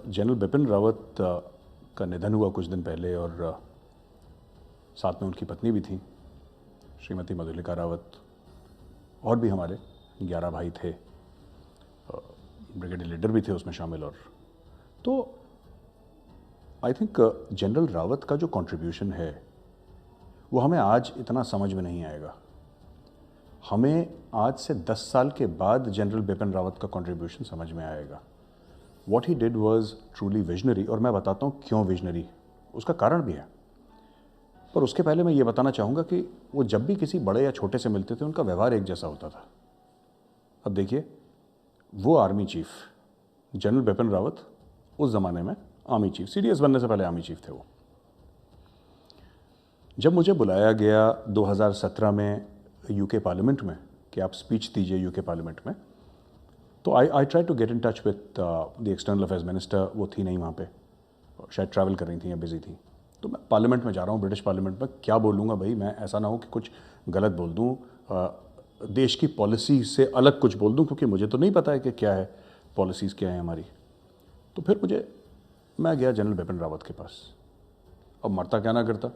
General Bipin Rawat का निधन हुआ कुछ दिन पहले और साथ में उनकी पत्नी भी थी, श्रीमती मधुलिका रावत, और भी हमारे 11 भाई थे, ब्रिगेडियर लीडर भी थे उसमें शामिल। और तो आई थिंक जनरल रावत का जो कंट्रीब्यूशन है वो हमें आज इतना समझ में नहीं आएगा। हमें आज से 10 साल के बाद जनरल बिपिन रावत का कंट्रीब्यूशन समझ में आएगा। What he did was truly visionary, और मैं बताता हूँ क्यों विजनरी, उसका कारण भी है। पर उसके पहले मैं ये बताना चाहूँगा कि वो जब भी किसी बड़े या छोटे से मिलते थे उनका व्यवहार एक जैसा होता था। अब देखिए, वो army chief general Bipin Rawat उस ज़माने में आर्मी चीफ, सीडीएस बनने से पहले आर्मी चीफ थे वो। जब मुझे बुलाया गया 2017 में यूके पार्लियामेंट में कि आप स्पीच दीजिए यूके पार्लियामेंट में, तो I try to get in touch with the external affairs minister. वो थी नहीं वहाँ पे, शायद ट्रैवल कर रही थी या बिजी थी। तो मैं पार्लियामेंट में जा रहा हूँ, ब्रिटिश पार्लियामेंट में, क्या बोलूँगा भाई मैं, ऐसा ना हो कि कुछ गलत बोल दूँ, देश की पॉलिसी से अलग कुछ बोल दूँ, क्योंकि मुझे तो नहीं पता है कि क्या है पॉलिसीज़, क्या है हमारी। तो फिर मैं गया जनरल बिपिन रावत के पास। अब मरता क्या ना करता,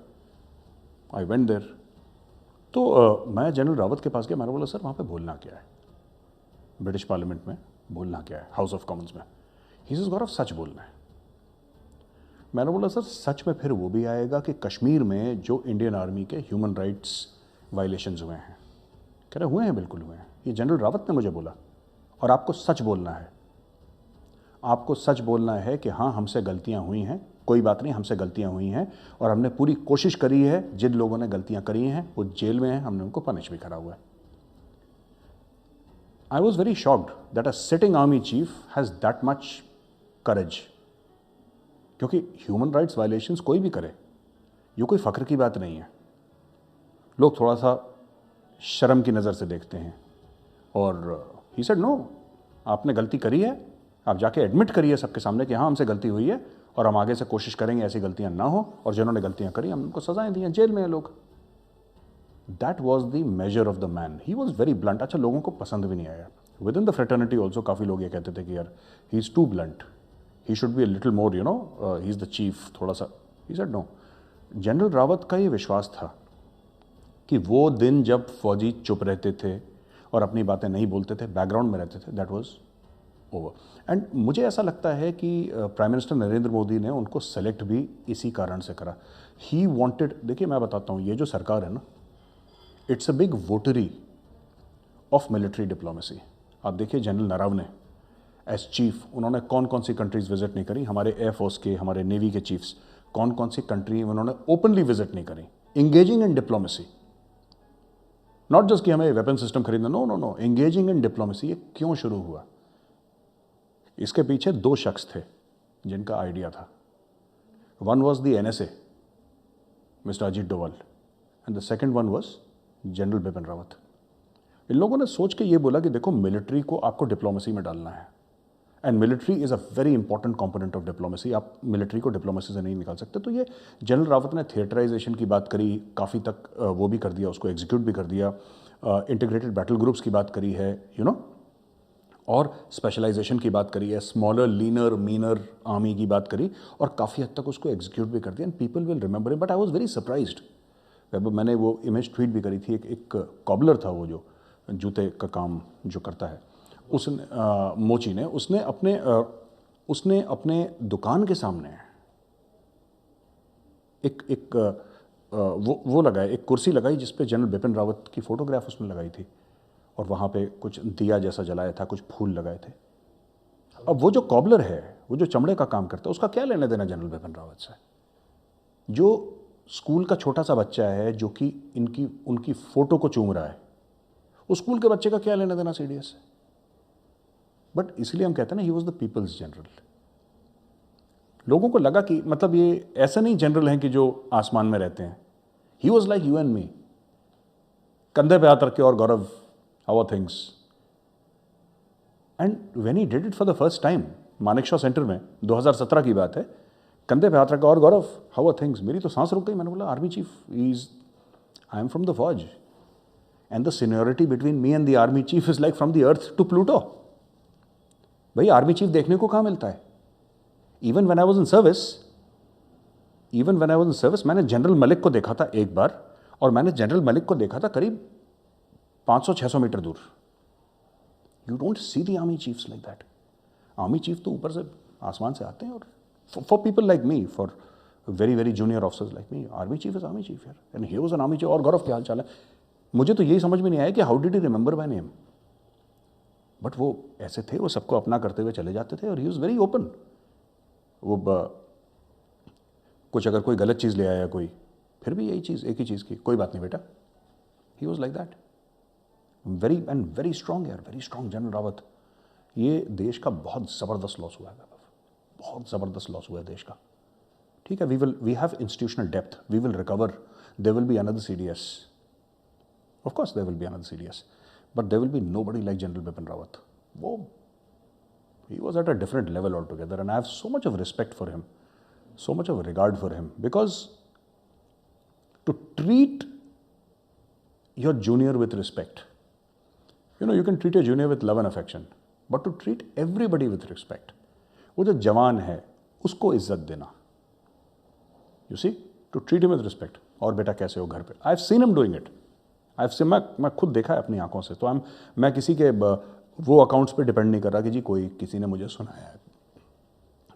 आई वेंट देयर। तो मैं जनरल रावत के पास गया, मैंने बोला सर वहाँ पे बोलना क्या है, ब्रिटिश पार्लियामेंट में बोलना क्या है, हाउस ऑफ कॉमन्स में। ही सेज गौरव सच बोलना है। मैंने बोला सर सच में फिर वो भी आएगा कि कश्मीर में जो इंडियन आर्मी के ह्यूमन राइट्स वायलेशंस हुए हैं? कह रहे हुए हैं, बिल्कुल हुए हैं, ये जनरल रावत ने मुझे बोला, और आपको सच बोलना है। आपको सच बोलना है कि हाँ हमसे गलतियाँ हुई हैं, कोई बात नहीं, हमसे गलतियाँ हुई हैं और हमने पूरी कोशिश करी है, जिन लोगों ने गलतियाँ करी हैं वो जेल में हैं, हमने उनको पनिश भी करा हुआ है। I was very shocked that a sitting army chief has that much courage, क्योंकि ह्यूमन राइट्स वायलेशंस कोई भी करे, ये कोई फ़ख्र की बात नहीं है। लोग थोड़ा सा शर्म की नज़र से देखते हैं। और ही सेड नो, आपने गलती करी है, आप जाके एडमिट करिए सबके सामने कि हाँ हमसे गलती हुई है और हम आगे से कोशिश करेंगे ऐसी गलतियाँ ना हो, और जिन्होंने गलतियाँ करी हम उनको सजाएं दी हैं, जेल में हैं लोग। That was the major of the man. He was very blunt. अच्छा, लोगों को पसंद भी नहीं आया। Within the fraternity also काफ़ी लोग ये कहते थे कि यार he is too blunt, he should be a little more, you know, he is the chief, थोड़ा सा। He said no. General Rawat का ये विश्वास था कि वो दिन जब फौजी चुप रहते थे और अपनी बातें नहीं बोलते थे, बैकग्राउंड में रहते थे, दैट वॉज ओवर। एंड मुझे ऐसा लगता है कि प्राइम मिनिस्टर नरेंद्र मोदी ने उनको सेलेक्ट भी इसी कारण से करा। ही वॉन्टेड, देखिए मैं बताता हूँ, ये जो सरकार है ना, it's a big votary of military diplomacy. आप देखिए जनरल नरवणे एज चीफ, उन्होंने कौन कौन सी कंट्रीज़ विजिट नहीं करी, हमारे एयरफोर्स के, हमारे नेवी के चीफ्स कौन कौन सी कंट्री उन्होंने ओपनली विजिट नहीं करी, engaging in diplomacy. Not just कि हमें वेपन सिस्टम खरीदना, no no no, engaging in diplomacy. ये क्यों शुरू हुआ? इसके पीछे 2 शख्स थे जिनका आइडिया था। One was the NSA, mister Ajit Doval, and the second one was general Bipin Rawat. इन लोगों ने सोच के ये बोला कि देखो मिलिट्री को आपको डिप्लोमेसी में डालना है, and military is a very important component of diplomacy. आप मिलिट्री को डिप्लोमेसी से नहीं निकाल सकते। तो ये जनरल रावत ने थिएटराइजेशन की बात करी, काफ़ी तक वो भी कर दिया, उसको एग्जीक्यूट भी कर दिया। इंटीग्रेटेड बैटल ग्रुप्स की बात करी है, यू नो, और स्पेशलाइजेशन की बात करी है, स्मॉलर लीनर मीनर आर्मी की बात करी, और काफ़ी हद तक उसको एग्जीक्यूट भी कर दिया। And people will remember it. But I was very surprised. मैंने वो इमेज ट्वीट भी करी थी। एक कॉबलर था, वो जो जूते का काम जो करता है, उसने मोची ने, उसने अपने दुकान के सामने एक वो लगाया, एक कुर्सी लगाई जिस पे जनरल बिपिन रावत की फोटोग्राफ उसने लगाई थी, और वहाँ पे कुछ दिया जैसा जलाया था, कुछ फूल लगाए थे। अब वो जो कॉबलर है, वो जो चमड़े का काम करता है, उसका क्या लेना देना जनरल बिपिन रावत से? जो स्कूल का छोटा सा बच्चा है जो कि उनकी फ़ोटो को चूम रहा है, उस स्कूल के बच्चे का क्या लेना देना सीडीएस से? बट इसलिए हम कहते हैं ना, he was the people's general. लोगों को लगा कि मतलब ये ऐसे नहीं जनरल हैं कि जो आसमान में रहते हैं। He was like you and me, कंधे पे हाथ रख के, और Gaurav how are things. And when he did it for the first time Manekshaw centre में, 2017 की बात है, कंधे पे हाथ रखा, और गौरव हाउ आर थिंग्स। मेरी तो सांस रुक गई। मैंने बोला army chief is, I am from the फौज, and the seniority between me and the army chief is like from the earth to Pluto. भाई आर्मी चीफ देखने को कहाँ मिलता है? Even when I was in service मैंने general Malik को देखा था एक बार, और मैंने जनरल मलिक को देखा था करीब 500-600 मीटर दूर. You don't see the army chiefs like that. Army chief तो ऊपर से आसमान से आते हैं, और for people like me, for very very junior officers like me, army chief is army chief यार. And he was an army chief. और गौरव क्या हाल चाल है? मुझे तो यही समझ में नहीं आया कि how did he remember my name. But वो ऐसे थे, वो सबको अपना करते हुए चले जाते थे, और ही वाज वेरी ओपन. वो कुछ अगर कोई गलत चीज़ ले आया कोई, फिर भी यही चीज़, एक ही चीज़ की, कोई बात नहीं बेटा. He was like that. Very strong यार, वेरी स्ट्रांग जनरल रावत. ये देश का बहुत ज़बरदस्त लॉस हुआ है, बहुत ज़बरदस्त लॉस हुआ है देश का. ठीक है, we have institutional depth, we will recover. There will be another CDS. Of course there will be another CDS, but there will be nobody like general Bipin Rawat. वो he was at a different level altogether, and I have so much of respect for him, so much of regard for him, because to treat your junior with respect, you can treat your junior with love and affection, but to treat everybody with respect, वो जो जवान है उसको इज्जत देना. You see, to treat him with respect. और बेटा कैसे हो घर पे? I have seen him doing it. मैं खुद देखा है अपनी आंखों से. तो मैं किसी के वो अकाउंट्स पे डिपेंड नहीं कर रहा कि जी किसी ने मुझे सुनाया है,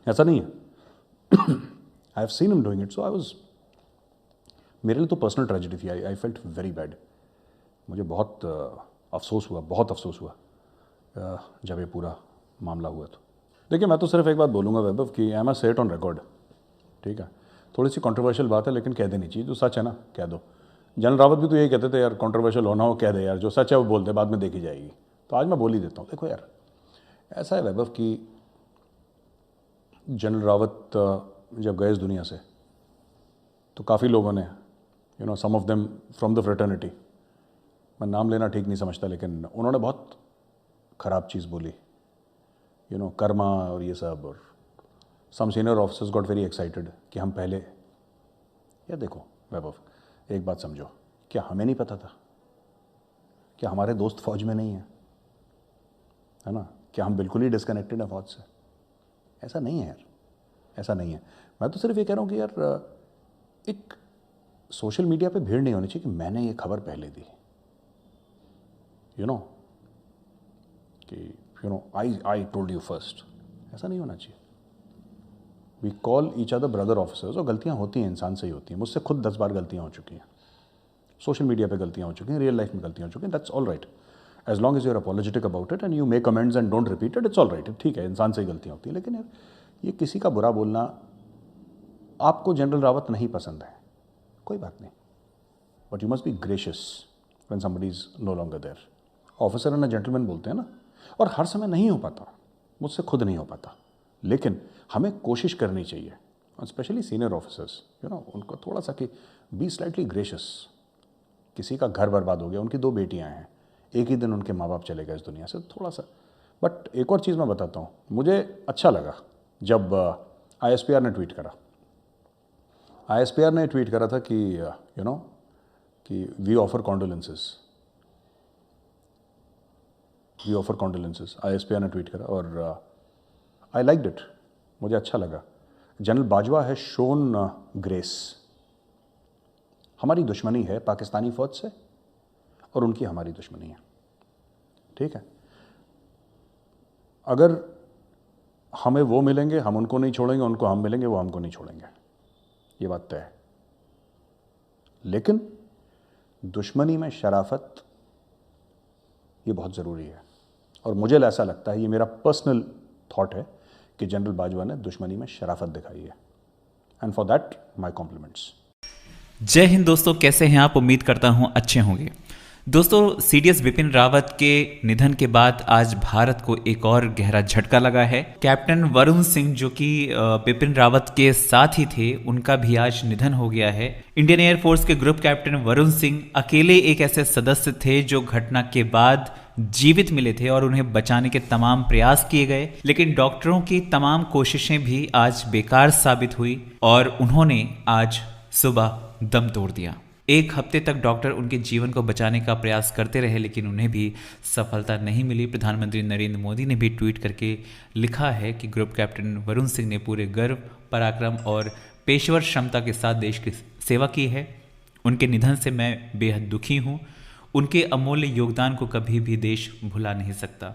ऐसा नहीं है. I have seen him doing it. So मेरे लिए तो पर्सनल ट्रेजेडी थी. I felt very bad. मुझे बहुत अफसोस हुआ जब ये पूरा मामला हुआ. तो देखिए, मैं तो सिर्फ एक बात बोलूँगा वैभव कि आई एम से इट ऑन रिकॉर्ड. ठीक है, थोड़ी सी कंट्रोवर्शियल बात है, लेकिन कह देनी चाहिए. जो सच है ना कह दो. जनरल रावत भी तो यही कहते थे यार, कंट्रोवर्शियल होना हो कह दे यार, जो सच है वो बोलते, बाद में देखी जाएगी. तो आज मैं बोल ही देता हूँ. देखो यार, ऐसा है वैभव कि जनरल रावत जब गए इस दुनिया से, तो काफ़ी लोगों ने, some of them from the fraternity, मैं नाम लेना ठीक नहीं समझता, लेकिन उन्होंने बहुत ख़राब चीज़ बोली, कर्मा और ये सब. और some senior officers got very excited कि हम पहले. या देखो वैभव, एक बात समझो, क्या हमें नहीं पता था? क्या हमारे दोस्त फौज में नहीं है ना? क्या हम बिल्कुल ही डिस्कनेक्टेड हैं फौज से? ऐसा नहीं है यार, ऐसा नहीं है. मैं तो सिर्फ ये कह रहा हूँ कि यार, एक सोशल मीडिया पे भीड़ नहीं होनी चाहिए कि मैंने ये खबर पहले दी, कि आई टोल्ड यू फर्स्ट. ऐसा नहीं होना चाहिए. We call each other brother officers. और गलतियाँ होती हैं, इंसान से ही होती हैं. मुझसे खुद 10 बार गलतियाँ हो चुकी हैं, सोशल मीडिया पे गलतियाँ हो चुकी हैं, रियल लाइफ में गलतियाँ हो चुकी हैं. That's all right, as long as you are apologetic about it and you make comments and don't repeat it, it's all right. ठीक है, इंसान से ही गलतियाँ होती हैं. लेकिन यार, ये किसी का बुरा बोलना, आपको जनरल रावत नहीं पसंद है, कोई बात नहीं, but you must be gracious when somebody is no longer there. Officer and a gentleman बोलते हैं ना. और हर समय नहीं हो पाता, मुझसे खुद नहीं हो पाता, लेकिन हमें कोशिश करनी चाहिए. और स्पेशली सीनियर ऑफिसर्स, उनको थोड़ा सा कि बी स्लाइटली ग्रेशियस. किसी का घर बर्बाद हो गया, उनकी 2 बेटियां हैं, एक ही दिन उनके माँ बाप चले गए इस दुनिया से, थोड़ा सा. बट एक और चीज़ मैं बताता हूँ, मुझे अच्छा लगा जब ISPR ने ट्वीट करा. ISPR ने ट्वीट करा था कि कि वी ऑफर कॉन्डोलेंसेस. ISPR ने ट्वीट करा और आई लाइक्ड इट, मुझे अच्छा लगा. जनरल बाजवा है शोन ग्रेस. हमारी दुश्मनी है पाकिस्तानी फ़ौज से, और उनकी हमारी दुश्मनी है. ठीक है, अगर हमें वो मिलेंगे हम उनको नहीं छोड़ेंगे, उनको हम मिलेंगे वो हमको नहीं छोड़ेंगे, ये बात तय है. लेकिन दुश्मनी में शराफत, ये बहुत ज़रूरी है. और मुझे ऐसा लगता है, ये मेरा पर्सनल थॉट है, कि जनरल बाजवा ने दुश्मनी में शराफत दिखाई है. And for that my compliments. Jai Hind दोस्तों, कैसे हैं आप? उम्मीद करता हूं अच्छे होंगे. दोस्तों, CDS बिपिन रावत के निधन के बाद आज भारत को एक और गहरा झटका लगा है. कैप्टन वरुण सिंह, जो कि बिपिन रावत के साथ ही थे, उनका भी आज निधन हो गया है. इंडियन एयरफोर्स के ग्रुप कैप्टन वरुण सिंह अकेले एक ऐसे सदस्य थे जो घटना के बाद जीवित मिले थे और उन्हें बचाने के तमाम प्रयास किए गए, लेकिन डॉक्टरों की तमाम कोशिशें भी आज बेकार साबित हुई और उन्होंने आज सुबह दम तोड़ दिया. 1 हफ्ते तक डॉक्टर उनके जीवन को बचाने का प्रयास करते रहे, लेकिन उन्हें भी सफलता नहीं मिली। प्रधानमंत्री नरेंद्र मोदी ने भी ट्वीट करके लिखा है कि ग्रुप कैप्टन वरुण सिंह ने पूरे गर्व, पराक्रम और पेशेवर क्षमता के साथ देश की सेवा की है। उनके निधन से मैं बेहद दुखी हूँ। उनके अमूल्य योगदान को कभी भी देश भुला नहीं सकता।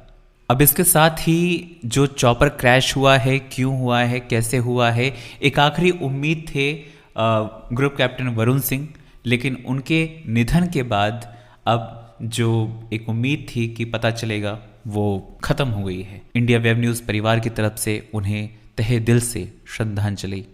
अब इसके साथ ही जो चॉपर क्रैश हुआ है, क्यों हुआ है, कैसे हुआ है, एक आखिरी उम्मीद थे ग्रुप कैप्टन वरुण सिंह, लेकिन उनके निधन के बाद अब जो एक उम्मीद थी कि पता चलेगा, वो खत्म हो गई है। इंडिया वेब न्यूज़ परिवार की तरफ से उन्हें तहे दिल से श्रद्धांजलि।